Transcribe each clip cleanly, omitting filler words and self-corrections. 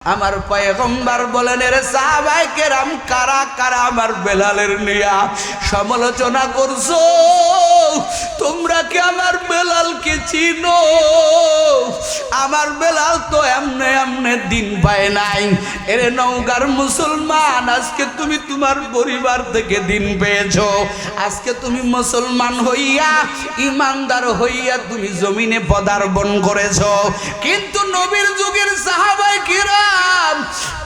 আমার পয়গম্বর বলেন, রে সাহাবায়ে কেরাম, কারা কারা আমার বেলালের নিয়া সমালোচনা করছো? তোমরা কি আমার বেলালকে চিনো? আমার বেলাল তো এমনে এমনে দিন পায় নাই। এরে নওগাঁর মুসলমান, আজকে তুমি তোমার পরিবার থেকে দিন পেয়েছো। আজকে তুমি মুসলমান হইয়া, ইমানদার হইয়া তুমি জমিনে পদার্পণ করেছো। কিন্তু নবীর যুগের সাহাবায়ে কেরাম,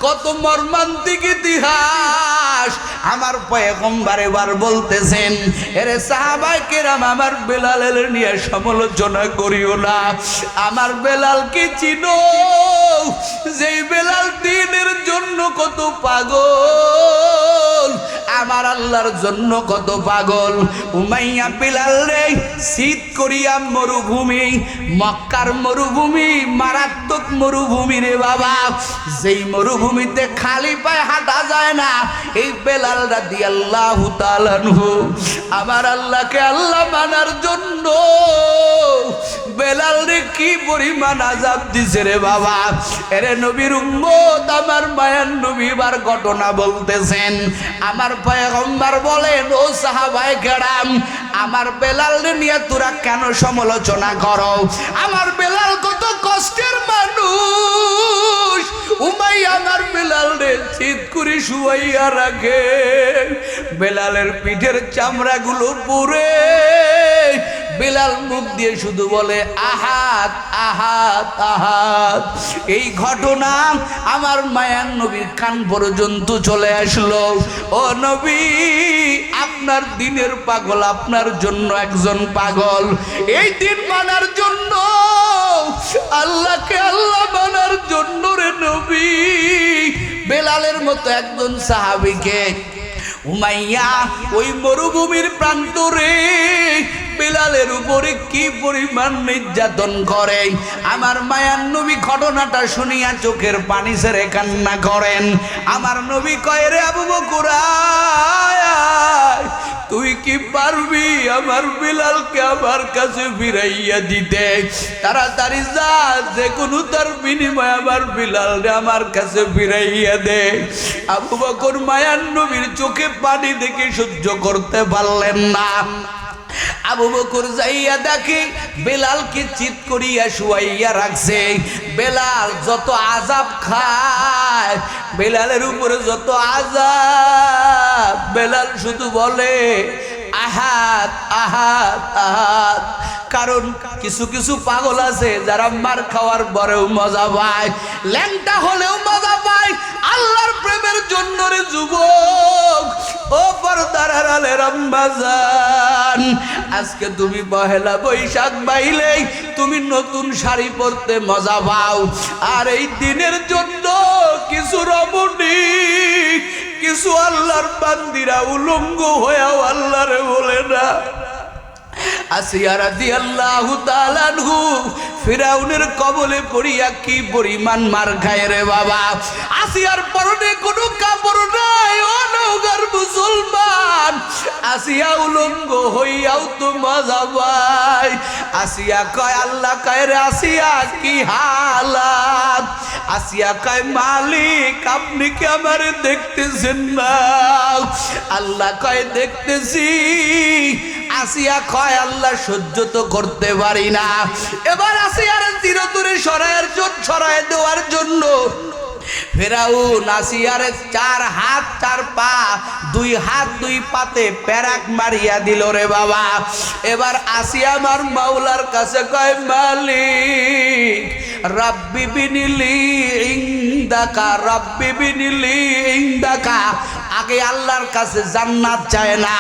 কত মর্মান্তিক ইতিহাস। আমার পয়গম্বর এবার বলতেছেন, এরে সাহাবায়ে কেরাম, আমার বেলালের নিয়ে সমালোচনা করিও না। আমার বেলালকে চিনো? যেই বেলাল দ্বীনের জন্য কত পাগল, আমার আল্লাহর জন্য কত পাগল। উমাইয়া বেলাল রে শীত করিয়া মরুভূমি, মক্কার মরুভূমি মারাত্মক মরুভূমি রে বাবা। যেই মরুভূমিতে খালি পায়ে হাঁটা যায় না, এই বেলাল রাদিয়াল্লাহু তাআলা আনহু আমার আল্লাহকে আল্লাহ মানার জন্য বেলাল রে কি পরিমাণ আযাব দিছে রে বাবা। এরে নবীর উম্মত, আমার মায়ার নবী বার ঘটনা বলতেছেন। আমার পয়গম্বর বলেন, ও সাহাবায়ে কেরাম, আমার বেলাল নিয়ে তোরা কেন সমালোচনা করো? আমার বেলাল কত কষ্টের মানুষ। উমাইয়া আমার বেলাল রে চিৎ করে শুয়াইয়া রাখে। বেলালের পিঠের চামড়াগুলো পুড়ে। বেলাল মুখ দিয়ে শুধু বলে আহাত আহাত আহাত। এই ঘটনা আমার মায়ার নবীর কান পর্যন্ত চলে আসলো। ও নবী, আপনার দিনের পাগল, আপনার জন্য একজন পাগল। এই দিন মানার জন্য, আল্লাহকে আল্লাহ মানার জন্য রে নবী, বেলালের মতো একজন সাহাবীকে উমাইয়া ওই মরুভূমির প্রান্তরে বেলালের উপরে কি পরিমাণ নির্যাতন করে। আমার মায়ার নবী ঘটনাটা শুনিয়া চোখের পানি ছেড়ে কান্না করেন। আমার নবী কয়, রে আবু বকর, তুই কি পারবি আমার বেলালকে আমার কাছে ফিরাইয়া দিতে? তাড়াতাড়ি যা, যে কোনো তার বিনিময়ে আমার বেলালকে আমার কাছে ফিরাইয়া দে। আবু বকর মায়ার নবীর চোখে পানি দেখে সহ্য করতে পারলেন না। আবু বকর যাইয়া দেখে বেলালকে চিৎ করিয়া শুয়াইয়া রাখছে। বেলাল যত আযাব খায়, বেলালের উপরে যত আযাব, বেলাল শুধু বলে আহাত আহাত আহাত। কারণ কিছু কিছু পাগল আছে যারা মার খাওয়ার পরেও মজা পায়, ল্যাংটা হলেও মজা পায় আল্লাহর প্রেমের জন্য রে যুবক। ও পর্দার আড়ালের আম্মা জান, আজকে তুমি পহেলা বৈশাখ পাইলেই তুমি নতুন শাড়ি পরতে মজা পাও। আর এই দিনের জন্য কিছু রমণী, কিছু আল্লাহর বান্দিরা উলঙ্গ হয়েও আল্লাহরে বলে না। আসিয়া রাদিয়াল্লাহু তাআলা আনহু ফিরাউনের কবলে পড়িয়া কি পরিমাণ মার খায় রে বাবা। আসিয়ার পরনে কোনো কাপড় নাই। ও নওগাঁর মুসলমান, আসিয়া উলঙ্গ হইয়াও তো মজা পায়। আসিয়া কয়, আল্লাহ কয়, রে আসিয়া কি হালাত? আসিয়া কয়, মালিক আপনি কি আমারে দেখতেছেন না? আল্লাহ কয়, দেখতেছি। আসিয়া কয়, আল্লাহ সহ্য তো করতে পারি না। এবার আসিয়ার চিরতরে সরায় দেওয়ার জন্য ফেরাউন আসিয়ারে 4 হাত 4 পা, 2 হাত 2 পাতে প্যারাক মারিয়া দিল রে বাবা। এবার আসিয়া আমার মাওলার কাছে কয়, মালিক রাব্বি বিনিলি ইনদাকা, রাব্বি বিনিলি ইনদাকা। আগে আল্লাহর কাছে জান্নাত চায় না।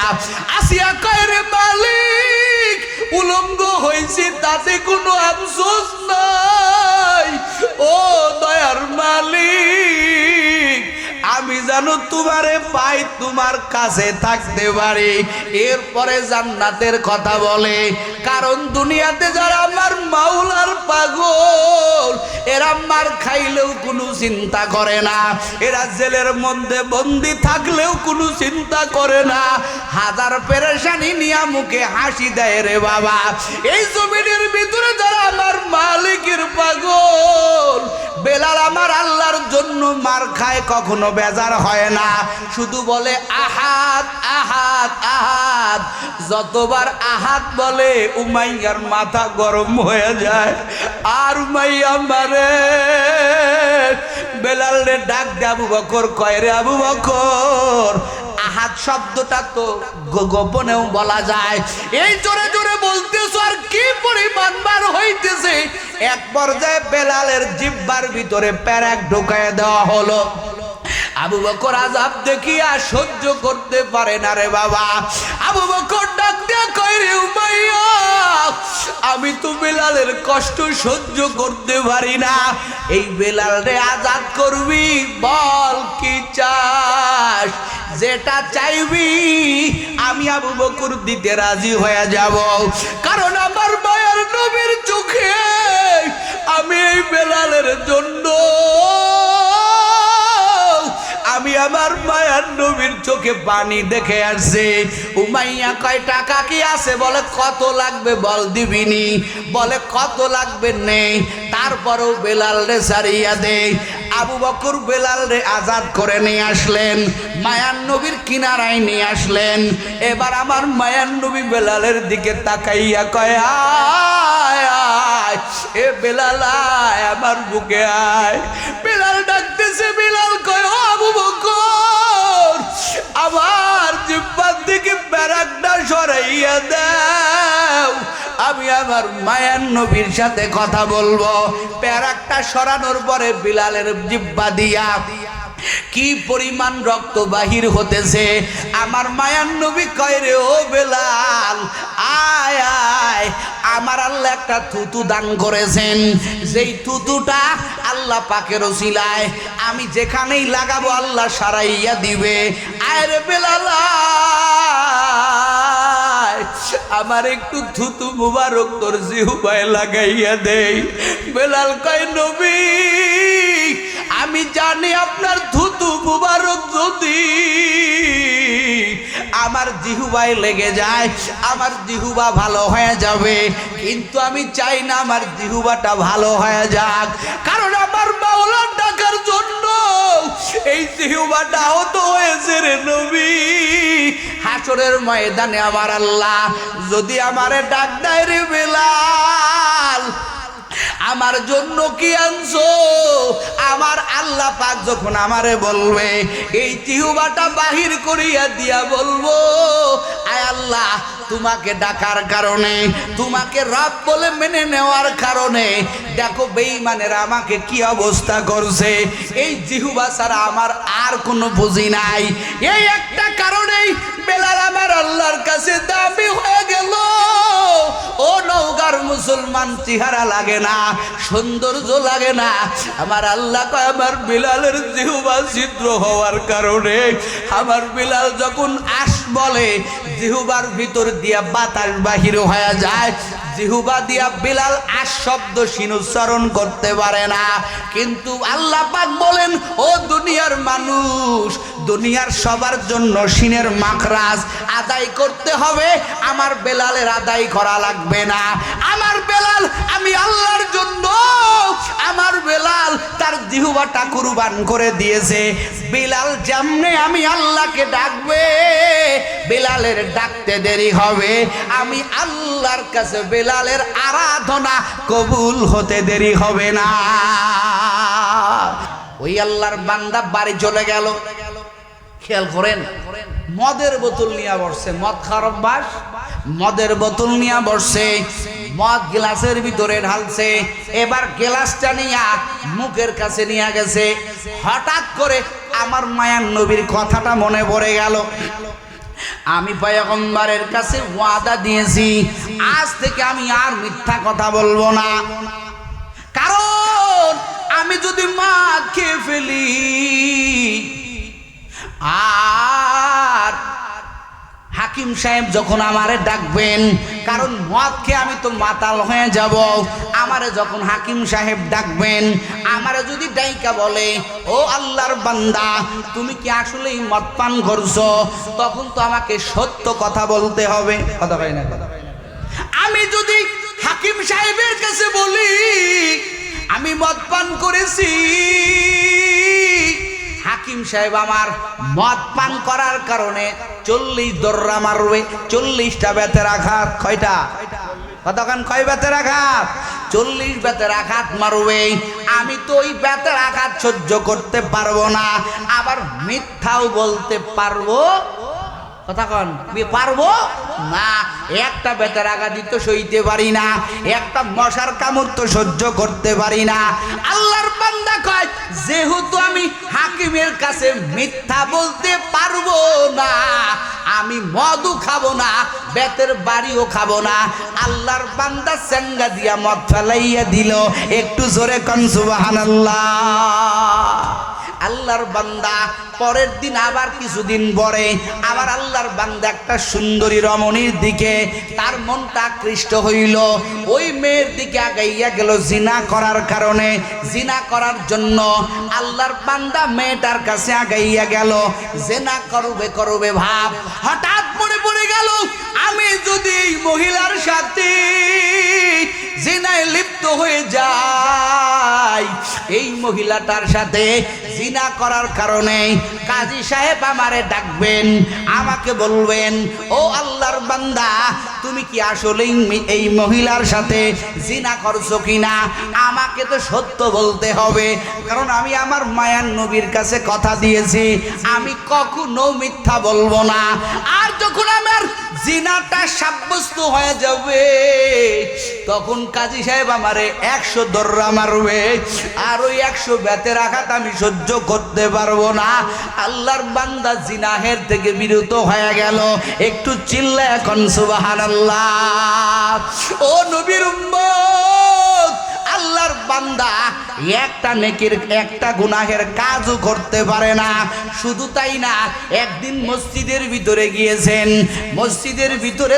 আসিয়া কয়, রে মালিক উলঙ্গ হয়েছে তাতে কোনো আফসোস নাই। ও দয়ার মালিক, আমি জানো তোমারে পাই, তোমার কাছে থাকতে পারি, এরপরে জান্নাতের কথা বলে। কারণ দুনিয়াতে যারা আমার মাওলার পাগল, এরা মার খাইলেও কোনো চিন্তা করে না, এরা জেলের মধ্যে বন্দি থাকলেও কোনো চিন্তা করে না, হাজার পেরেশানি নিয়ে মুখে হাসি দেয় রে বাবা। এই জমিনের ভিতরে যারা আমার মালিকের পাগল, বেলাল আমার আল্লাহর জন্য মার খায়, কখনো বেজার হয় না, শুধু বলে আহাদ আহাদ আহাদ। যতবার আহাদ বলে উমাইয়ার মাথা গরম হয়ে যায়। আর উমাইয়া মারে বেলাল রে ডাক দে, আবু বকর কয় রে আবু বকর। আহাদ শব্দটা তো গোপনেও বলা যায়, এই জোরে জোরে বলতেছ আর কি পরিমাণ বার হইতেছে। এক পর্যায়ে বেলালের জিহ্বার ভিতরে প্যারাক ঢুকায় দেওয়া হলো। আবু বকর আযাব দেখিয়া সহ্য করতে পারে না রে বাবা। আবু বকর ডাক দিয়া কয় রে উমাইয়া, আমি তো বেলালের কষ্ট সহ্য করতে পারি না, এই বেলাল রে আজাদ করবি, বল কি চাস, যেটা চাইবি আমি আবু বকর দিতে রাজি হয়ে যাব। কারণ আমার মায়ের নবীর চোখে আমি এই বেলালের জন্য, আমি আমার মায়ার নবীর চোখে পানি দেখে আসছে। উমাইয়া কয় টাকা কি আছে? বলে কত লাগবে বল, দিবিনি? বলে কত লাগবে নেই। তারপরেও বেলাল রে ছাড়িয়া দে। আবু বকর বেলাল রে আজাদ করে নিয়ে আসলেন, মায়ার নবীর কিনারায় নিয়ে আসলেন। এবার আমার মায়ার নবী বেলালের দিকে তাকাইয়া কয় আয় আয়, এ বেলাল আয়, আমার বুকে আয়। বেলাল ডাকতেছে, বেলাল কয় আবু বকর, আমার জিহ্বার দিকে প্যারাকটা সরাইয়া দাও, আমি আমার মায়ার নবীর সাথে কথা বলবো। প্যারাকটা সরানোর পরে বিলালের জিহ্বা দিয়া কি পরিমাণ রক্ত বাহির হতেছে। আমার মায়ার নবী কয় রে ও বেলাল আয় আয়, আমার আল্লাহ একটা থুতু দান করেছেন, যেই থুতুটা আল্লাহ পাকের ওসিলায় আমি যেখানেই লাগাবো আল্লাহ সারাইয়া দিবে। আয় রে বেলাল আমার একটু থুতু মুবারক তোর জিহ্বায় লাগাইয়া দেই। বেলাল কয় নবী, আমি জানি আপনার থুতু মুবারক যদি আমার জিহ্বায় লেগে যায় আমার জিহ্বা ভালো হয়ে যাবে, কিন্তু আমি চাই না আমার জিহ্বাটা ভালো হয়ে যাক, কারণ আমার মাওলার ডাকার জন্য এই জিহ্বাটা আহত হয়েছে রে নবী। হাসরের ময়দানে আমার আল্লাহ যদি আমারে ডাক দেয় রে বেলাল, আমার জন্য কি আনছো? আমার আল্লাহ পাক যখন আমারে বলবে, এই জিহ্বাটা বাহির করিয়া দিয়া বলবো, আয় আল্লাহ তোমাকে ডাকার কারণে, তোমাকে রব বলে মেনে নেওয়ার কারণে দেখো বেঈমানেরা আমাকে কি অবস্থা করছে, এই জিহ্বা ছাড়া আমার আর কোনো পুঁজি নাই। এই একটা কারণেই বেলাল আমার আল্লাহর কাছে দামি হয়ে গেল। ও নওগাঁর মুসলমান, চেহারা লাগে না, সৌন্দর্য লাগে না, আমার আল্লাহ কয় আমার বিলালের জিহ্বা ছিদ্র হওয়ার কারণে আমার বিলাল যখন আশ বলে জিহ্বার ভিতর দিয়া বাতাস বাহির হয়ে যায়, জিহ্বা দিয়া বিলাল আশ শব্দ উচ্চারণ করতে পারে না। কিন্তু আল্লাহ পাক বলেন, ও দুনিয়ার মানুষ, দুনিয়ার সবার জন্য সিনের মাখরাজ আদায় করতে হবে, আমার বেলালের আদায় করা লাগবে না। আমার বেলাল, আমি আল্লাহর জন্য আমার বেলাল তার জিহ্বাটা কুরবান করে দিয়েছে। বেলাল যেমনে আমি আল্লাহকে ডাকবে, বেলালের ডাকতে দেরি হবে, আমি আল্লাহর কাছে বেলালের আরাধনা কবুল হতে দেরি হবে না। ওই আল্লাহর বান্দা বাড়ি চলে গেল। খেয়াল করেন, মদের বোতল নিয়ে বসছে, মদ খাওয়ার অভ্যাস, মদের বোতল নিয়ে বসছে, মদ গ্লাসের ভিতরে ঢালছে। এবার গ্লাসটা নিয়ে মুখের কাছে নিয়ে গেছে। হঠাৎ করে আমার মায়ার নবীর কথাটা মনে পড়ে গেল। আমি পয়গম্বরের কাছে ওয়াদা দিয়েছি, আজ থেকে আমি আর মিথ্যা কথা বলবো না, কারণ আমি যদি মদ খেয়ে ফেলি আর হাকিম সাহেব যখন আমারে ডাকবেন, কারণ মদ খেয়ে আমি তো মাতাল হয়ে যাব, আমারে যখন হাকিম সাহেব ডাকবেন, আমারে যদি ডাইকা বলে ও আল্লাহর বান্দা তুমি কি আসলেই মদ পান করছো, তখন তো আমাকে সত্য কথা বলতে হবে। কথা হয় না? আমি যদি হাকিম সাহেবের কাছে বলি আমি মদ পান করেছি, হাকিম সাহেব আমার মদ পান করার কারণে 40 দর্রা মারবে, 40টা বেতের আঘাত। কয়টা? কতক্ষণ? কয় বেতের আঘাত? 40 বেতের আঘাত মারবে। আমি তো ওই বেতের আঘাত সহ্য করতে পারবো না, আবার মিথ্যাও বলতে পারবো। কতক্ষণ পারবো না? একটা বেতের আঘাত তো সইতে পারি না, একটা মশার কামড় তো সহ্য করতে পারি না। আল্লাহর বান্দা কয়, যেহেতু আমি হাকিমের কাছে মিথ্যা বলতে পারবো না, আমি মদও খাবো না, বেতের বাড়িও খাবো না। আল্লাহর বান্দা চেঙ্গা দিয়া মদ ফেলাইয়া দিল। একটু জোরে কোন সুবহানাল্লাহ। আল্লাহর বান্দা পরের দিন আবার কিছুদিন পরে আবার আল্লাহর বান্দা একটা সুন্দরী রমণীর দিকে তার মনটা আকৃষ্ট হইল। ওই মেয়ের দিকে আগাইয়া গেল জিনা করার কারণে। জিনা করার জন্য আল্লাহর বান্দা মেয়েটার কাছে আগাইয়া গেল, জিনা করবে করবে ভাব। হঠাৎ মনে পড়ে গেল, আমি যদি এই মহিলার সাথে জিনায় লিপ্ত হয়ে যাই, এই মহিলাটার সাথে জিনা করার কারণে কাজী সাহেব আমারে ডাকবেন, আমাকে বলবেন, ও আল্লাহর বান্দা, তুমি কি আসলে এই মহিলার সাথে জিনা করছো কিনা? আমাকে তো সত্য বলতে হবে, কারণ আমি আমার মায়ার নবীর কাছে কথা দিয়েছি, আমি কখনো মিথ্যা বলবো না। আর যখন আমার জিনাটা সাব্যস্ত হয়ে যাবে, তখন কাজী সাহেব আমারে 100 দর্রা মারবে, আর ওই 100 বেতের আঘাত আমি সহ্য করতে পারবো না। আল্লাহর বান্দা জিনাহের থেকে বিরত হয়ে গেল। একটু চিল্লা এখন সুবহানাল্লাহ। ও নবীর উম্মত, আল্লাহর বান্দা একটা নেকির একটা গুনাহের কাজও করতে পারে না। শুধু তাই না, একদিন মসজিদের ভিতরে গিয়েছেন। মসজিদের ভিতরে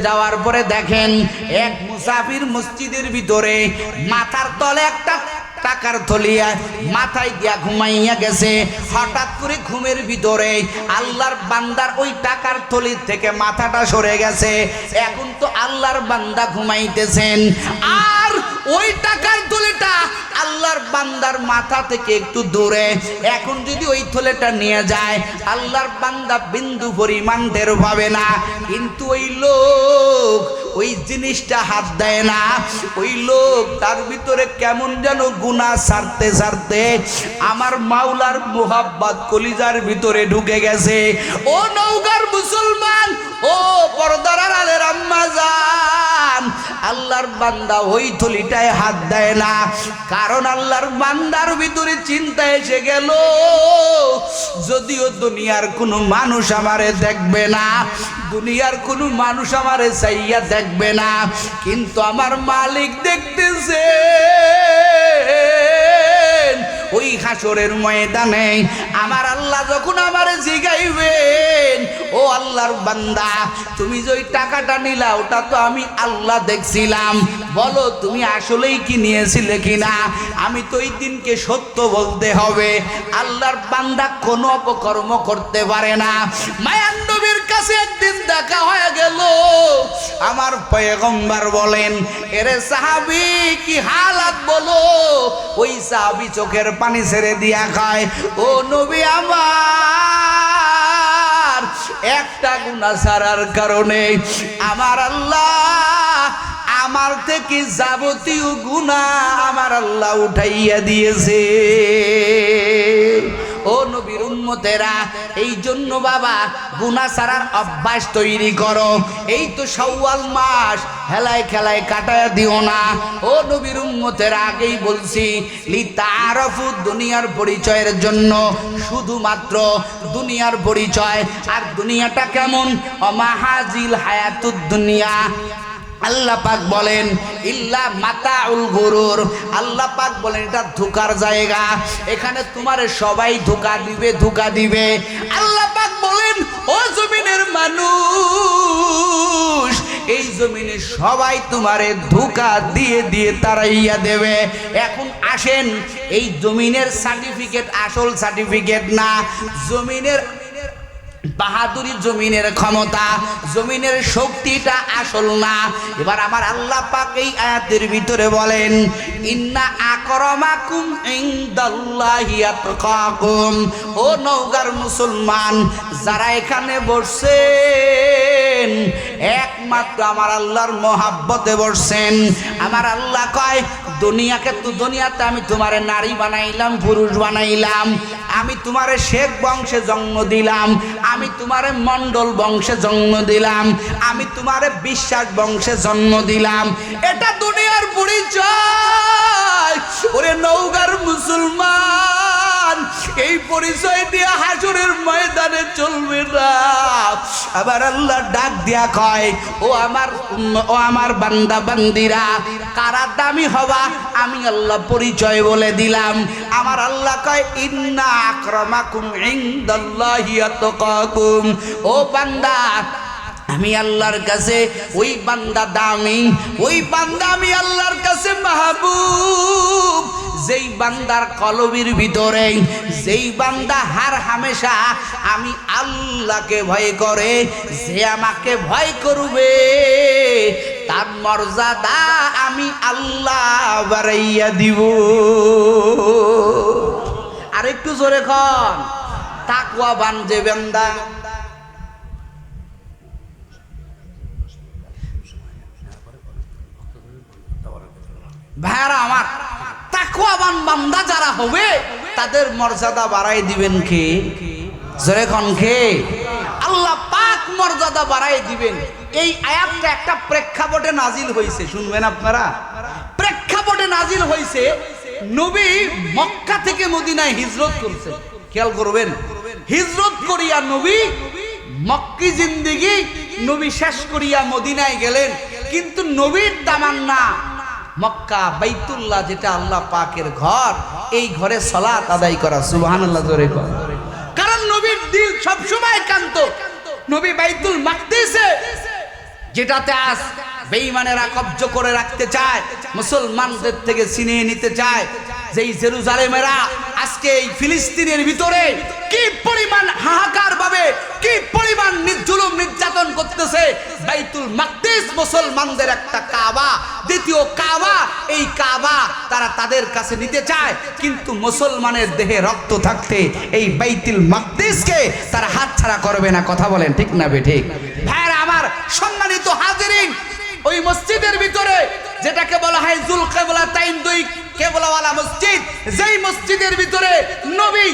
যাওয়ার পরে দেখেন এক মুসাফির মসজিদের ভিতরে মাথার তলে একটা টাকার থলিয়া মাথায় দিয়া ঘুমাইয়া গেছে। হঠাৎ করে ঘুমের ভিতরে আল্লাহর বান্দার ওই টাকার থলি থেকে মাথাটা সরে গেছে। এখন তো আল্লাহর বান্দা ঘুমাইতেছেন, আর ওই টাকার থলিটা আল্লাহর বান্দার মাথা থেকে একটু দূরে। এখন যদি ওই থলেটা নিয়ে যায়, আল্লাহর বান্দা বিন্দু পরিমাণ টের পাবে না। কিন্তু ওই লোক ওই জিনিসটা হাত দেয় না। ওই লোক তার ভিতরে কেমন যেন গুনাহ ছাড়তে ছাড়তে আমার মাওলার মোহাব্বত কলিজার ভিতরে ঢুকে গেছে। ও নওগাঁর মুসলমান, ও পর্দার আড়ালের আম্মা জান, আল্লাহর বান্দা ওই থলিটায় হাত দেয় না, কারণ আল্লাহর বান্দার ভিতরে চিন্তা এসে গেল, যদিও দুনিয়ার কোনো মানুষ আমারে দেখবে না, দুনিয়ার কোনো মানুষ আমারে চাইয়া দেখবে না, কিন্তু আমার মালিক দেখতেছে। ওই হাসরের ময়দানে আমার আল্লাহ যখন আমারে জিগাইবেন, ও আল্লাহর বান্দা, তুমি যে ওই টাকাটা নিলা, ওটা তো আমি আল্লাহ দেখছিলাম, বলো তুমি আসলেই কি নিয়েছিলে কিনা? আমি তো ওই দিনকে সত্য বলতে হবে। আল্লাহর বান্দা কোনো অপকর্ম করতে পারে না। মায়ার নবীর কাছে একদিন দেখা হয়ে গেল। আমার পয়গম্বর বলেন, এরে সাহাবী, কি হালাত বলো? ওই সাহাবী চোখের পানি ছেড়ে দিয়া খায়, ও নবী আমার, একটা গুনাহ ছাড়ার কারণে আমার আল্লাহ আমার থেকে যাবতীয় গুনাহ আমার আল্লাহ উঠাইয়া দিয়েছে। ও নবীর উম্মতেরা, এই জন্য বাবা গুনাহ ছাড়ার অভ্যাস তৈরি করো। এই তো শাওয়াল মাস, হেলায় খেলায় কাটায় দিও না। ও নবীর উম্মতেরা, আগেই বলছি, লিতারাফু, দুনিয়ার পরিচয়ের জন্য, শুধুমাত্র দুনিয়ার পরিচয়। আর দুনিয়াটা কেমন? অমাহাজিল হায়াতুদ দুনিয়া। আল্লাহ পাক বলেন ইল্লা মাতাউল গুরুর। আল্লাহ পাক বলেন এটা ধোঁকার জায়গা, এখানে তোমারে সবাই ধোঁকা দিবে। আল্লাহ পাক বলেন, ও জমিনের মানুষ, এই জমিনে সবাই তোমারে ধোঁকা দিয়ে তাড়াইয়া দেবে। এখন আসেন, এই জমিনের সার্টিফিকেট আসল সার্টিফিকেট না, জমিনের বাহাদুরি জমিনের ক্ষমতা, জমিনের শক্তিটা আসল না। এবার আমার আল্লাহ পাক এই আয়াতের ভিতরে বলেন, ইন্না আকরামাকুম ইনদাল্লাহি আতকাকুম। ও নওগাঁর মুসলমান যারা এখানে বসছেন, একমাত্র আমার আল্লাহর মহাব্বতে বসছেন। আমার আল্লাহ কয়, দুনিয়াতে আমি তোমারে নারী বানাইলাম, পুরুষ বানাইলাম, আমি তোমারে শেখ বংশে জন্ম দিলাম, আমি তোমারে মন্ডল বংশে জন্ম দিলাম, আমি তোমারে বিশ্বাস বংশে জন্ম দিলাম। এটা দুনিয়ার পরিচয়। ওরে নওগাঁর মুসলমান, এই পরিচয় দিয়ে হাসরের ময়দানে চলবে না। আবার আল্লাহ ডাক দিয়া কয়, ও আমার বান্দা বান্দিরা, কারা দামি হবা আমি আল্লাহ পরিচয় বলে দিলাম। আমার আল্লাহ কয়, ইন্না আকরামাকুম ইনদাল্লাহি আতকাকুম। ও বান্দা, আমি আল্লাহর কাছে ওই বান্দা দামি, ওই বান্দা আমি আল্লাহর কাছে মাহবুব, যেই বান্দার কলবের ভিতরে, যেই বান্দা হার হামেশা আমি আল্লাহকে ভয় করে, যে আমাকে ভয় করবে, তার মর্যাদা আমি আল্লাহ বাড়াইয়া দিব। আর একটু জোরে কন, তাকওয়াবান যে বান্দা। ভাইরা আমার, তাকওয়াবান বান্দা যারা হবে তাদের মর্যাদা বাড়াই দিবেন কে? জোরে কোন কে? আল্লাহ পাক মর্যাদা বাড়াই দিবেন। এই আয়াতটা একটা প্রেক্ষাপটে নাজিল হয়েছে, শুনবেন আপনারা। প্রেক্ষাপটে নাজিল হয়েছে, নবী মক্কা থেকে মদিনায় হিজরত করছে। খেয়াল করবেন, হিজরত করিয়া নবী মক্কি জিন্দেগি নবী শেষ করিয়া মদিনায় গেলেন। কিন্তু নবীর তামান্না মক্কা বাইতুল্লাহ, যেটা আল্লাহ পাকের ঘর, এই ঘরে সালাত আদায় করা। সুবহানাল্লাহ জোরে কর। কারণ নবীর দিল সব সময় কান্ত নবী বাইতুল মাকদিসে, যেটাতে আজ বেঈমানেরা কব্জা করে রাখতে চায়, মুসলমানদের থেকে ছিনিয়ে নিতে চায়। যেই জেরুজালেমেরা আজকে এই ফিলিস্তিনের ভিতরে কি পরিমাণ হাহাকার ভাবে, কি পরিমাণ জুলুম নির্যাতন করতেছে। বাইতুল মাকদিস মুসলমানদের একটা কাবা, দ্বিতীয় কাবা। এই কাবা তারা তাদের কাছে নিতে চায়, কিন্তু মুসলমানের দেহে রক্ত থাকতে এই বাইতুল মাকদিসকে তারা হাতছাড়া করবে না। কথা বলেন ঠিক না বেঠিক? ভাইরা আমার, সম্মানিত হাজিরিন, ওই মসজিদের ভিতরে যেটাকে বলা হয় জুল কিবলাতাইন, দুই কেবলাওয়ালা মসজিদ, যেই মসজিদের ভিতরে নবী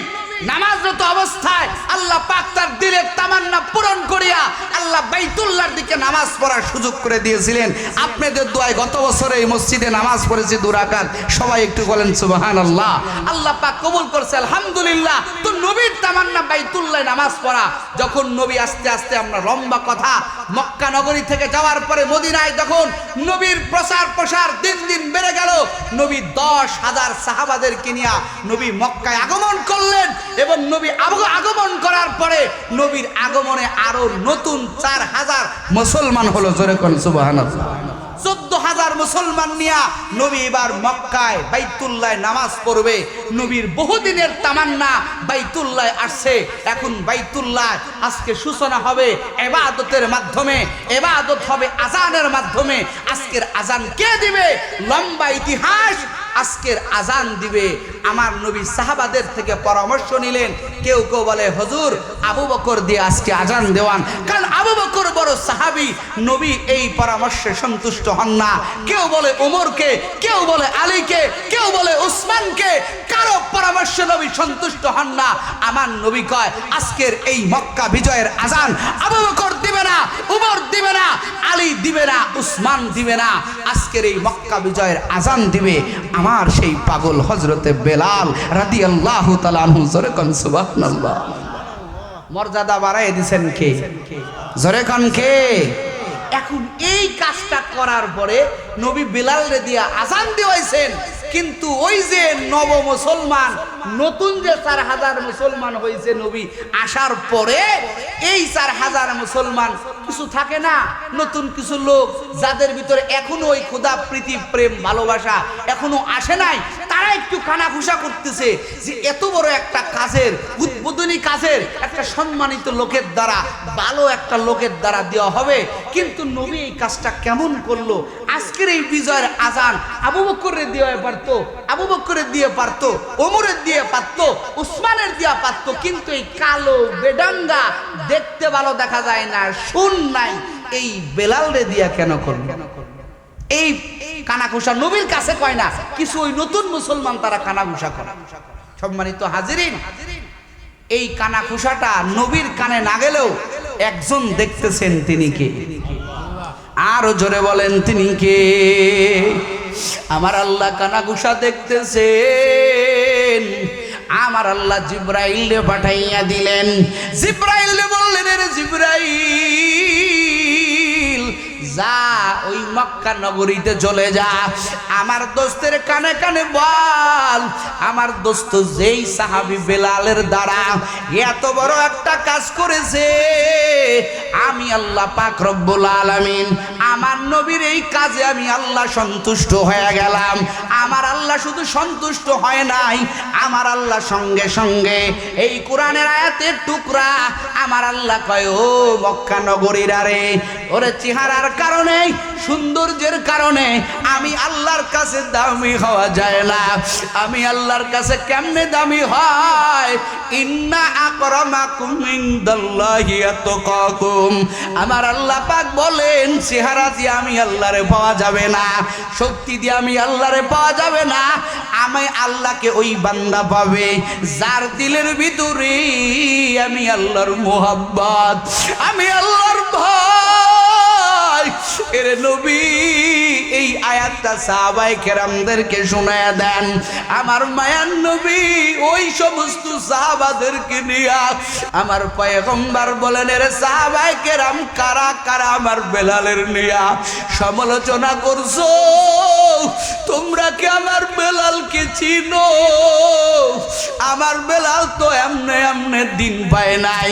নামাজরত অবস্থায় আল্লাহ পাক তার দিলের তামান্না পূরণ করিয়া আল্লাহ বাইতুল্লাহর দিকে নামাজ পড়ার সুযোগ করে দিয়েছিলেন। আপনাদের দোয়ায় গত বছরে এই মসজিদে নামাজ পড়েছি 2 রাকাত। সবাই একটু বলেন সুবহানাল্লাহ। আল্লাহ পাক কবুল করছে, আলহামদুলিল্লাহ। তো নবীর তামান্না বাইতুল্লাহ নামাজ পড়া। যখন নবী আস্তে আস্তে, আমরা লম্বা কথা, মক্কা নগরী থেকে যাওয়ার পরে মদিনায় যখন নবীর প্রসার দিন দিন বেড়ে গেল, নবী 10,000 সাহাবাদেরকে নিয়ে নবী মক্কায় আগমন করলেন। এবং নবী আগমন করার পরে নবীর আগমনে আরো নতুন 4,000 মুসলমান হলো। জোরে কোন সুবহানাল্লাহ। 14,000 মুসলমান নিয়ে নবী এবার মক্কায় বাইতুল্লাহ নামাজ পড়বে। নবীর বহুদিনের তামান্না বাইতুল্লাহ আসছে। এখন বাইতুল্লাহ আজকে সূচনা হবে ইবাদতের মাধ্যমে, ইবাদত হবে আজানের মাধ্যমে। আজকের আজান কে দিবে? লম্বা ইতিহাস। আজকের আজান দিবে আমার নবী সাহাবাদের থেকে পরামর্শ নিলেন। কেউ কেউ বলে হুজুর আবু বকর দিয়ে আজকে আজান দেওয়ান, কারণ আবু বকর বড় সাহাবী, নবী এই পরামর্শে সন্তুষ্ট হন না। কেউ বলে ওমরকে, কেউ বলে আলীকে, কেউ বলে উসমানকে, কারো পরামর্শে নবী সন্তুষ্ট হন না। আমার নবী কয় আজকের এই মক্কা বিজয়ের আজান আবু বকর দিবে না, উমর দিবে না, আলী দিবে না, উসমান দিবে না। আজকের এই মক্কা বিজয়ের আজান দিবে আমার সেই পাগল হযরতে বেলাল রাদিয়াল্লাহু তাআলা আনহু। জোরে কোন সুবহানাল্লাহ। মর্যাদা বাড়ায় দিবেন কে? জোরে কোন কে? এখন এই কাজটা করার পরে নবী বেলাল রে দিয়া আজান দিয়েছেন, কিন্তু ওই যে নব মুসলমান নতুন যে 4000 মুসলমান হয়েছে নবী আসার পরে, এই 4000 মুসলমান কিছু থাকে না, নতুন কিছু লোক যাদের ভিতরে এখনো ওই খোদা প্রীতি প্রেম ভালোবাসা এখনো আসে নাই, তারা একটু কানাঘুষা করতেছে যে এত বড় একটা কাজের, উদ্বোধনী কাজের একটা সম্মানিত লোকের দ্বারা, ভালো একটা লোকের দ্বারা দেওয়া হবে। কিন্তু নবী এই কাজটা কেমন করলো? আজকের এই বিজয়ের আজান আবু বকরের দিয়ে পারতো, আবু বকরের দিয়ে পারতো, ওমরের দিয়ে পারতো, উসমানের দিয়ে পারতো, কিন্তু এই কালো বেডাঙ্গা দেখতে ভালো দেখা যায় না, শুন নাই, এই বেলালরে দিয়া কেন করলো? এই কানাঘুষা নবীর কাছে কয় না, কিছু ওই নতুন মুসলমান তারা কানাঘুষা করে। সম্মানিত হাজিরিন, এই কানাঘুষাটা নবীর কানে না গেলেও একজন দেখতেছেন, তিনি কে? আরো জোরে বলেন, তিনি কে? আমার আল্লাহ কানাঘুষা দেখতেছেন। আমার আল্লাহ জিব্রাইলকে পাঠাইয়া দিলেন। জিব্রাইল বললেন, রে জিব্রাইল, যা ওই মক্কা নগরীতে চলে যা, আমার দোস্তের কানে কানে বল, আমার দোস্ত যেই সাহাবী বেলালের দ্বারা এত বড় একটা কাজ করেছে, আমি আল্লাহ পাক রব্বুল আলামিন আমার নবীর এই কাজে আমি আল্লাহ সন্তুষ্ট হয়ে গেলাম। আমার আল্লাহ শুধু সন্তুষ্ট হয় নাই, আমার আল্লাহ সঙ্গে সঙ্গে এই কোরআনের আয়াতের টুকরা আমার আল্লাহ কয়, ও মক্কা নগরীরা রে, ওরে চেহারার কারণে, সৌন্দর্যের কারণে আমি আল্লাহর কাছে দামি হওয়া যায় না। আমি আল্লাহর কাছে কেমনে দামি হয়? ইন্না আকরামাকুম ইনদাল্লাহি আতকাকুম। আমার আল্লাহ পাক বলেন, চেহারা দিয়ে আমি আল্লাহরে পাওয়া যাবে না, শক্তি দিয়ে আমি আল্লাহরে পাওয়া যাবে না। আমি আল্লাহকে ওই বান্দা পাবে যার দিলের ভিতরে আমি আল্লাহর মোহাব্বত, আমি আল্লাহর ভয়। এর নবী এই আয়াতটা সাহাবায়ে কেরামদেরকে শোনায়া দেন। আমার মায়ার নবী ওই সমস্ত সাহাবাদেরকে নিয়া আমার পয়গম্বর বলেন, এর সাহাবায়ে কেরাম কারা কারা আমার বেলালের নিয়া সমালোচনা করছো? তোমরা কি আমার বেলালকে চিনো? আমার বেলাল তো এমনে এমনে দিন পায় নাই।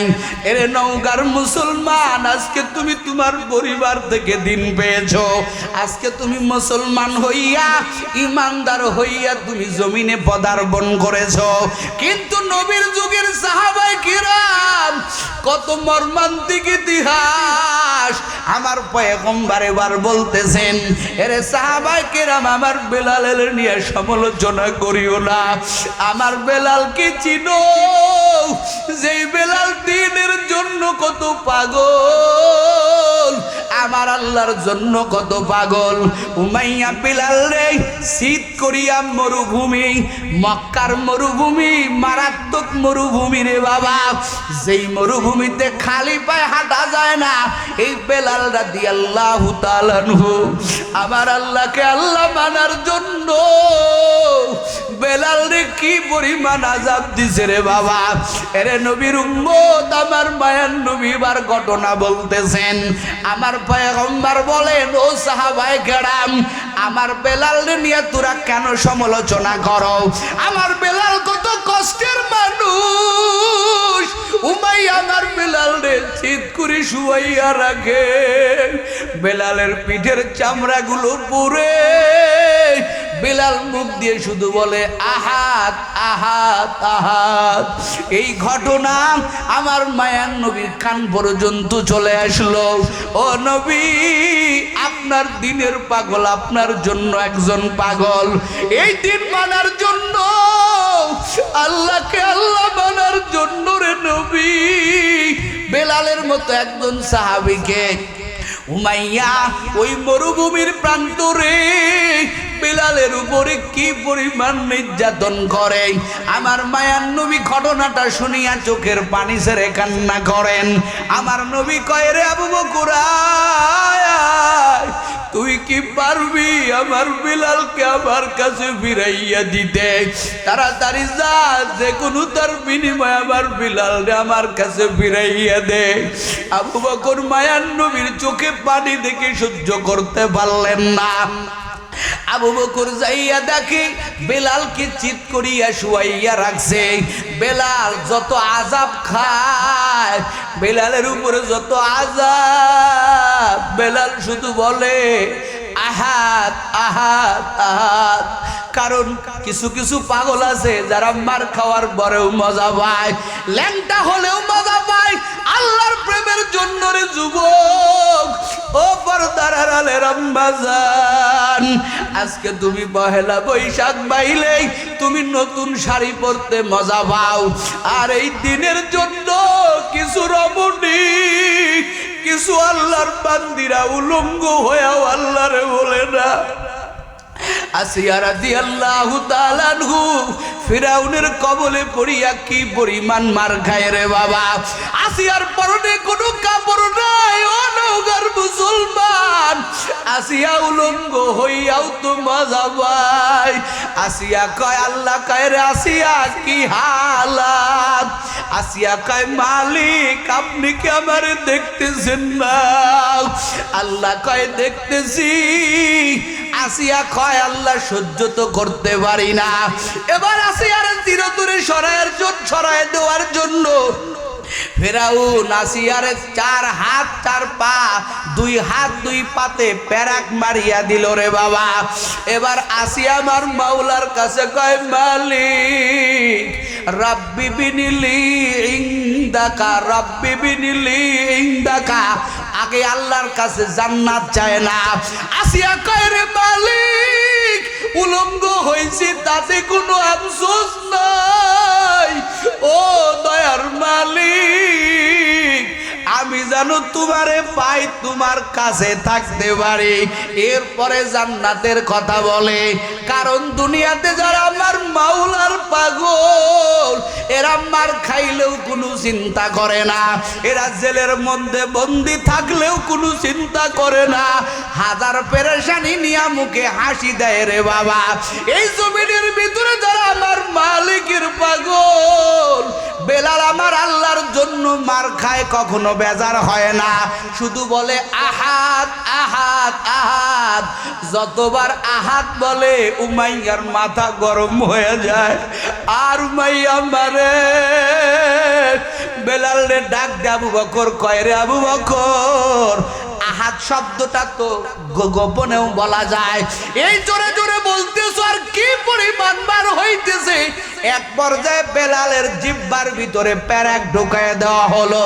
এর নওগাঁর মুসলমান, আজকে তুমি তোমার পরিবার থেকে দিন পেয়েছো, আজকে তুমি মুসলমান হইয়া, ইমানদার হইয়া তুমি জমিনে পদার্পণ করেছো। কিন্তু নবীর যুগের সাহাবায়ে কিরাম কত মর্মান্তিক ইতিহাস আমার পয়গম্বর এবার বলতেছেন, এরে সাহাবায়ে কিরাম আমার বেলালের নিয়ে সমালোচনা করিও না। আমার বেলালকে চিনো, যেই বেলাল দ্বীনের জন্য কত পাগল, আমার আল্লাহর জন্য কত পাগল। উমাইয়া বেলাল রে শীত করিয়া মরুভূমি, মক্কার মরুভূমি মারাত্মক মরুভূমি রে বাবা, যেই মরুভূমিতে খালি পায়ে হাঁটা যায় না, এই বেলাল রাদিয়াল্লাহু তাআলা আনহু আমার আল্লাহকে আল্লাহ মানার জন্য বেলাল রে কি পরিমাণ আযাব দিছে রে বাবা। এরে নবীর উম্মত, আমার মায়ার নবী বার ঘটনা বলতেছেন। আমার পয়গম্বর বলেন, ও সাহাবায়ে কেরাম, আমার বেলাল নিয়ে তোরা কেন সমালোচনা করো? আমার বেলাল কত কষ্টের মানুষ। উমাইয়া আমার বেলাল রে শীত করে শুয়াইয়া রাখে, বেলালের পিঠের চামড়াগুলো পুড়ে, বেলাল মুখ দিয়ে শুধু বলে আহাত আহাত আহাত। এই ঘটনা আমার মায়ার নবীর কান পর্যন্ত চলে আসলো। ও নবী, আপনার দিনের পাগল, আপনার জন্য একজন পাগল, এই দিন মানার জন্য, আল্লাহকে আল্লাহ মানার জন্য রে নবী বেলালের মতো একজন সাহাবীকে উমাইয়া ওই মরুভূমির প্রান্তরে বেলালের উপরে কি পরিমাণ নির্যাতন করে। আমার মায়ার নবী ঘটনাটা শুনিয়া চোখের পানি ছেড়ে কান্না করেন। আমার নবী কয়, রে আবু বকর, তুই কি পারবি আমার বেলালকে আমার কাছে ফিরাইয়া দিতে? তাড়াতাড়ি যা, যে কোনো তার বিনিময়ে আমার বেলালকে আমার কাছে ফিরাইয়া দে। আবু বকর মায়ার নবীর চোখে পানি দেখে সহ্য করতে পারলেন না। আবু বকর যাইয়া দেখে বেলালকে চিৎ করিয়া শুয়াইয়া রাখছে। বেলাল যত আযাব খায়, বেলালের উপরে যত আযাব, বেলাল শুধু বলে আহাদ আহাদ আহাদ। কারণ কিছু কিছু পাগল আছে যারা মার খাওয়ার পরেও মজা পায়, ল্যাংটা হলেও মজা পায় আল্লাহর প্রেমের জন্য। রে যুবক, ও পর্দার আড়ালের আম্মা জান, আজকে তুমি পহেলা বৈশাখ পাইলেই তুমি নতুন শাড়ি পরতে মজা পাও, আর এই দিনের জন্য কিছু রমণী, কিছু আল্লাহর বান্দিরা উলঙ্গ হয়েও আল্লাহরে বলে না। আসিয়া রাদিয়াল্লাহু তাআলা আনহু ফিরাউনের কবলে পড়িয়া কি পরিমাণ মার খায় রে বাবা। আসিয়ার পরনে কোনো কাপড় নাই, ও নওগাঁর মুসলমান। আসিয়া উলঙ্গ হইয়াও তো মজা পায়। আসিয়া কয় আল্লাহ কয় রে আসিয়া কি হালাত? আসিয়া কয় মালিক আপনি কি আমারে দেখতেছেন না? আল্লাহ কয় দেখতেছি। আসিয়া কয় আল্লাহ সহ্য তো করতে পারি না। এবার আসিয়ার চিরতরে সরায় দেওয়ার জন্য ফেরাউন আসিয়ারে 4 হাত 4 পা, 2 হাত 2 পাতে প্যারাক মারিয়া দিল রে বাবা। এবার আসিয়া আমার মাওলার কাছে কয় মালিক রাব্বি বিনিলি ইনদাকা, রাব্বি বিনিলি ইনদাকা। আগে আল্লাহর কাছে জান্নাত চায় না। আসিয়া কয় রে মালিক উলঙ্গ হয়েছি তাতে কোনো আফসোস নাই, ও দয়ার মালিক আমি জানো তোমারে পাই তোমার কাছে থাকতে পারি। এরপরে জান্নাতের কথা বলে। কারণ দুনিয়াতে যারা আমার মাওলার পাগল, এরা মার খাইলেও কোনো চিন্তা করে না, এরা জেলের মধ্যে বন্দি থাকলেও কোনো চিন্তা করে না, হাজার পেরেশানি নিয়ে মুখে হাসি দেয় রে বাবা। এই জমিনের ভিতরে যারা আমার মালিকের পাগল, বেলাল আমার আল্লাহর জন্য মার খায়, কখনো বেজার হয় না, শুধু বলে আহাদ আহাদ আহাদ। যতবার আহাদ বলে উমাইয়ার মাথা গরম হয়ে যায়। আর উমাইয়া মারে বেলাল রে ডাক দে, আবু বকর কয় রে আবু বকর। আহাদ শব্দটা তো গোপনেও বলা যায়। এই জোরে জোরে বলতেছ আর কি পরিমাণ বার হইতেছে। এক পর্যায়ে বেলালের জিহ্বার ভিতরে প্যারাক ঢুকায় দেওয়া হলো।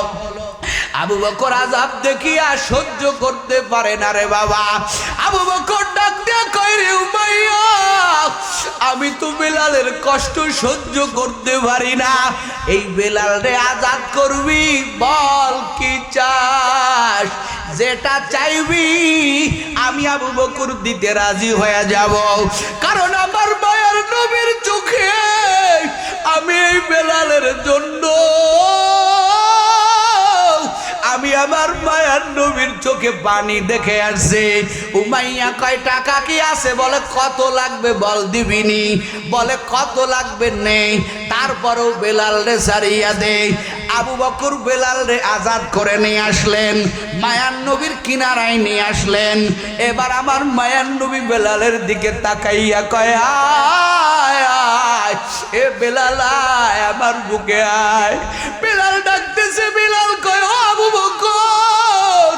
আবু বকর আযাব দেখিয়া সহ্য করতে পারে না রে বাবা। আবু বকর ডাক দিয়া কয় রে উমাইয়া, আমি তো বেলালের কষ্ট সহ্য করতে পারি না। এই বেলাল রে আজাদ করবি, বল কি চাস, যেটা চাইবি আমি আবু বকর দিতে রাজি হয়ে যাব। কারণ আমার মায়ের নবীর চোখে আমি এই বেলালের জন্য, আমি আমার মায়ার নবীর চোখে পানি দেখে আসছে। উমাইয়া কয় টাকা কি আছে? বলে কত লাগবে বল দিবিনি? বলে কত লাগবে নেই। তারপরেও বেলাল রে ছাড়িয়া দে। আবু বকর বেলাল রে আজাদ করে নিয়ে আসলেন, মায়ার নবীর কিনারায় নিয়ে আসলেন। এবার আমার মায়ার নবী বেলালের দিকে তাকাইয়া কয় আয় আয়, এ বেলাল আয় আমার বুকে আয়। বেলাল ডাকতেছে, বেলাল কয় ও আবু বকর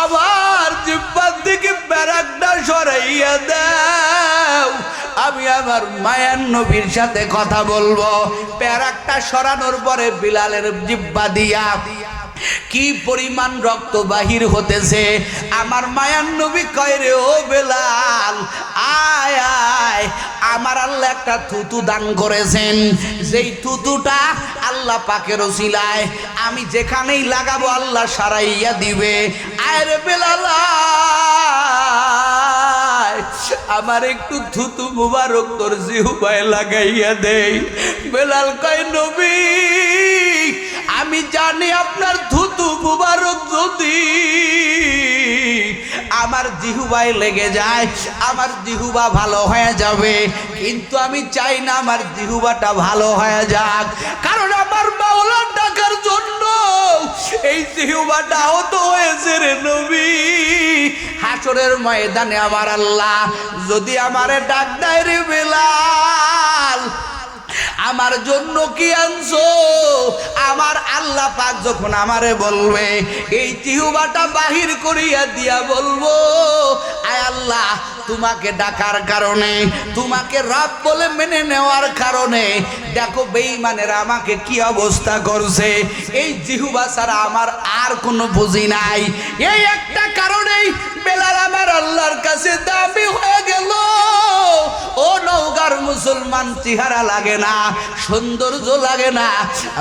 আমার জিহ্বার দিকে প্যারাকটা সরাইয়া দাও, আমি আমার মায়ার নবীর সাথে কথা বলবো। প্যারাকটা সরানোর পরে বিলালের জিহ্বা দিয়া কি পরিমাণ রক্ত বাহির হতেছে। আমার মায়ার নবী কয় রে ও বেলাল আয় আয়, আমার আল্লাহ একটা থুতু দান করেছেন, যেই থুতুটা আল্লাহ পাকের ওসিলায় আমি যেখানেই লাগাবো আল্লাহ সারাইয়া দিবে। আয় রে বেলাল আমার একটু থুতু মুবারক তোর জিহ্বায় লাগাইয়া দেই। বেলাল কয় নবী আমি জানি আপনার থুতু মুবারক যদি আমার জিহ্বায় লেগে যায় আমার জিহ্বা ভালো হয়ে যাবে, কিন্তু আমি চাই না আমার জিহ্বাটা ভালো হয়ে যাক। কারণ আমার মাওলার ডাকার জন্য এই জিহ্বাটা আহত হয়েছে রে নবী। হাসরের ময়দানে আমার আল্লাহ যদি আমারে ডাক দেয় রে বেলাল, আমার জন্য কি আনছো? আমার আল্লাহ পাক যখন আমারে বলবে, এই জিহ্বাটা বাহির করিয়া দিয়া বলবো, আয় আল্লাহ, তোমাকে ডাকার কারণে, তোমাকে রব বলে মেনে নেওয়ার কারণে দেখো বেঈমানেরা আমাকে কি অবস্থা করছে। এই জিহ্বা ছাড়া আমার আর কোনো পুঁজি নাই। এই একটা কারণেই বেলাল আমার আল্লাহর কাছে দামি হয়ে গেল। ও নওগাঁর মুসলমান, চেহারা লাগে না, সৌন্দর্য লাগে না,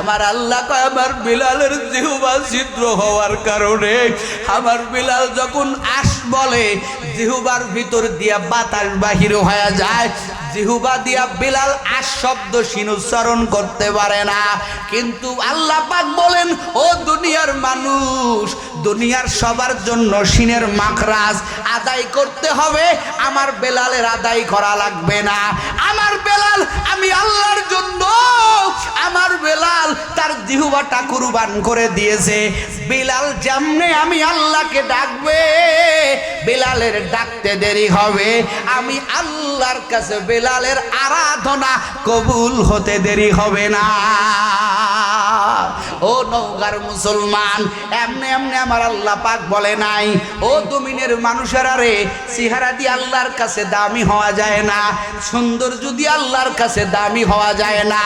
আমার আল্লাহ কয় আমার বিলালের জিহ্বা ছিদ্র হওয়ার কারণে, আমার বিলাল যখন আশ বলে জিহ্বার ভিতর দিয়া বাতাস বাহির হয়ে যায়, জিহ্বা দিয়া বিলাল আশ শব্দ উচ্চারণ করতে পারে না। কিন্তু আল্লাহ পাক বলেন, ও দুনিয়ার মানুষ, দুনিয়ার সবার জন্য সিনের মাখরাজ আদায় করতে হবে, আমার বেলালের আদায় করা লাগবে না। আমার বেলাল, আমি আল্লাহর জন্য আমার বেলাল তার জিহ্বাটা কুরবান করে দিয়েছে। বেলাল যেমনে আমি আল্লাহকে ডাকবে, বেলালের ডাকতে দেরি হবে, আমি আল্লাহর কাছে বেলালের আরাধনা কবুল হতে দেরি হবে না। ও নওগাঁর মুসলমান, এমনি এমনি আমার আল্লাহ পাক বলে নাই, ও জমিনের মানুষেরা রে, চেহারা দিয়ে আল্লাহর কাছে দামি হওয়া যায় না, সৌন্দর্য দিয়ে আল্লাহর কাছে দামি হওয়া যায় না।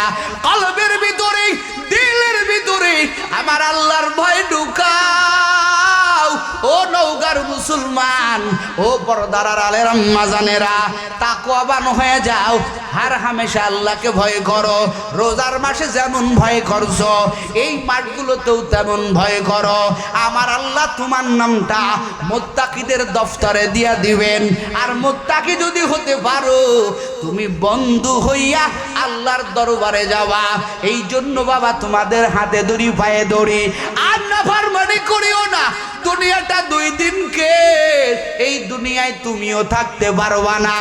কলবের ভিতরে, দিলের ভিতরে আমার আল্লাহর ভয় ঢুকাও। ও নওগাঁর মুসলমান, ও পর্দার আলের আম্মা জানেরা, তাকওয়াবান হয়ে যাও, হার হামেশা আল্লাহকে ভয় করো। রোজার মাসে যেমন ভয় করছো, এই মাসগুলোতেও তেমন ভয় করো। আমার আল্লাহ তোমার নামটা মুত্তাকিদের দফতরে দিয়া দিবেন। আর মুত্তাকি যদি হতে পারো, তুমি বন্ধু হইয়া আল্লাহর দরবারে যাওয়া। এই জন্য বাবা তোমাদের হাতে দড়ি, পায়ে দড়ি, আর নাফরমানি করিও না। দুনিয়াটা দুই দিনকে, এই দুনিয়ায় তুমিও থাকতে পারবা না,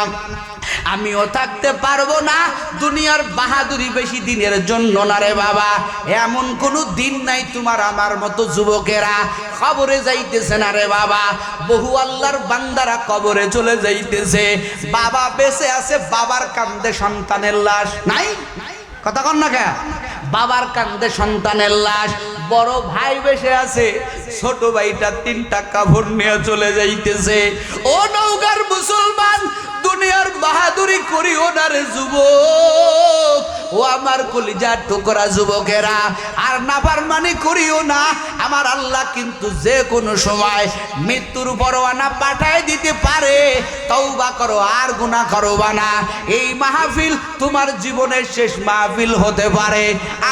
আমিও থাকতে পারবো না। দুনিয়ার বাহাদুরি বেশি দিনের জন্য না রে বাবা। এমন কোনো দিন নাই তোমার আমার মতো যুবকেরা কবরে যাইতেছে না রে বাবা। বহু আল্লাহর বান্দারা কবরে চলে যাইতেছে, বাবা বেঁচে আছে, বাবার কান্দে সন্তানের লাশ নাই। কথা কন না কে? বাবার কান্দে সন্তানের লাশ। বড় ভাই বেঁচে আছে, ছোট ভাইটা 3টা কাপড় নিয়ে চলে যাইতেছে। ও নওগাঁর মুসলমান, দুনিয়ার বাহাদুরি করিও না রে যুবক। ও আমার কলিজার টুকরা যুবকেরা, আর নাফরমানি করিও না। আমার আল্লাহ কিন্তু যে কোনো সময় মৃত্যুর পরোয়ানা পাঠায় দিতে পারে। তওবা করো, আর গুনাহ করবা না। এই মাহফিল তোমার জীবনের শেষ মাহফিল হতে পারে,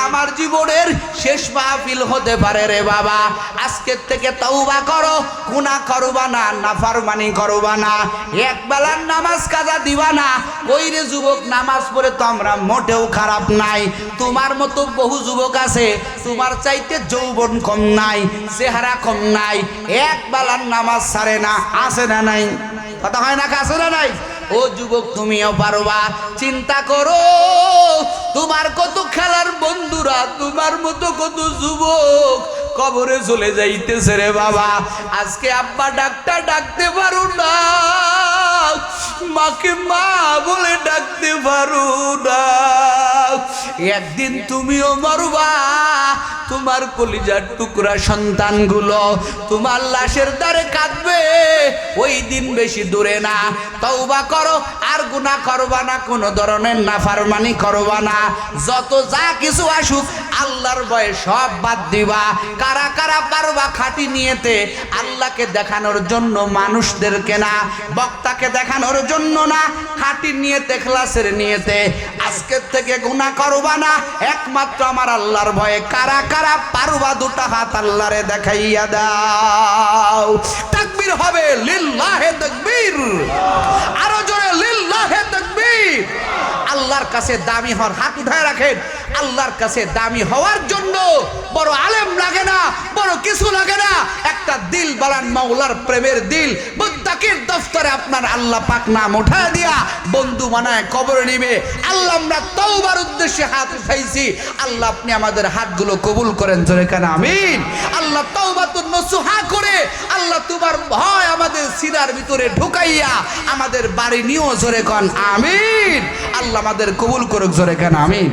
আমার জীবনের শেষ মাহফিল হতে পারে রে বাবা। আজকের থেকে তওবা করো, গুনাহ করবা না, নাফরমানি করবা না, এক বেলার নামাজ কাজা দিবা না। ওই রে যুবক, নামাজ পড়ে তো আমরা মোটেও খারাপ নাই। তোমার মতো বহু যুবক আছে, তোমার চাইতে যৌবন কম নাই, চেহারা কম নাই, এক বেলার নামাজ ছাড়ে না। আছে না নাই? কথা হয় না? আছে না নাই? ও যুবক, তুমিও পারবা। চিন্তা করো, তোমার কত খেলার বন্ধুরা, তোমার মতো কত যুবক কবরে চলে যাইতেছে রে বাবা। আজকে আব্বা ডাকটা ডাকতে পারো না, মাকে মা বলে ডাকতে পারো না। একদিন তুমিও মরবা, তোমার কলিজার টুকরা সন্তানগুলো তোমার লাশের দ্বারে কাঁদবে। ওই দিন বেশি দূরে না। তওবা করো, আর গুনাহ করবা না, কোনো ধরনের নাফরমানি করবা না। যত যা কিছু আসুক, আল্লাহর ভয়ে সব বাদ দিবা। কারা কারা পারবা খাঁটি নিয়েতে আল্লাহকে দেখানোর জন্য, মানুষদেরকে না, বক্তাকে দেখানোর জন্য না, খাঁটি নিয়েতে, ইখলাসের নিয়েতে আজকের থেকে গুনাহ করবা না, একমাত্র আমার আল্লাহর ভয়ে। কারা কারা পারবা দুটা হাত আল্লাহরে দেখাইয়া দাও। তাকবীর হবে, লিল্লাহে তাকবীর। আরো জোরে লিল্লাহে তাকবীর। আল্লাহর কাছে দামি হওয়ার, হাত উঠায় রাখেন। আল্লাহর কাছে দামি হওয়ার জন্য বড় আলেম লাগে না, বড় কিছু লাগে না। একটা দিল বালান মাওলার প্রেমের দিল, নেকির দফতরে আপনার আল্লাহ পাক নাম উঠা দিয়া বন্ধু বানায় কবরে নিবে। আল্লাহ আমরা তওবার উদ্দেশ্যে হাত উঠাইছি, আল্লাহ আপনি আমাদের হাতগুলো কবুল করেন, জোরে কান আমিন। আল্লাহ তওবাতুন নসুহা করে আল্লাহ তোমার ভয় আমাদের সিনার ভিতরে ঢুকাইয়া আমাদের বাড়ি নিয়েও, জোরে কান আমিন। আল্লাহ আমাদের কবুল করুক, জোরে কান আমিন।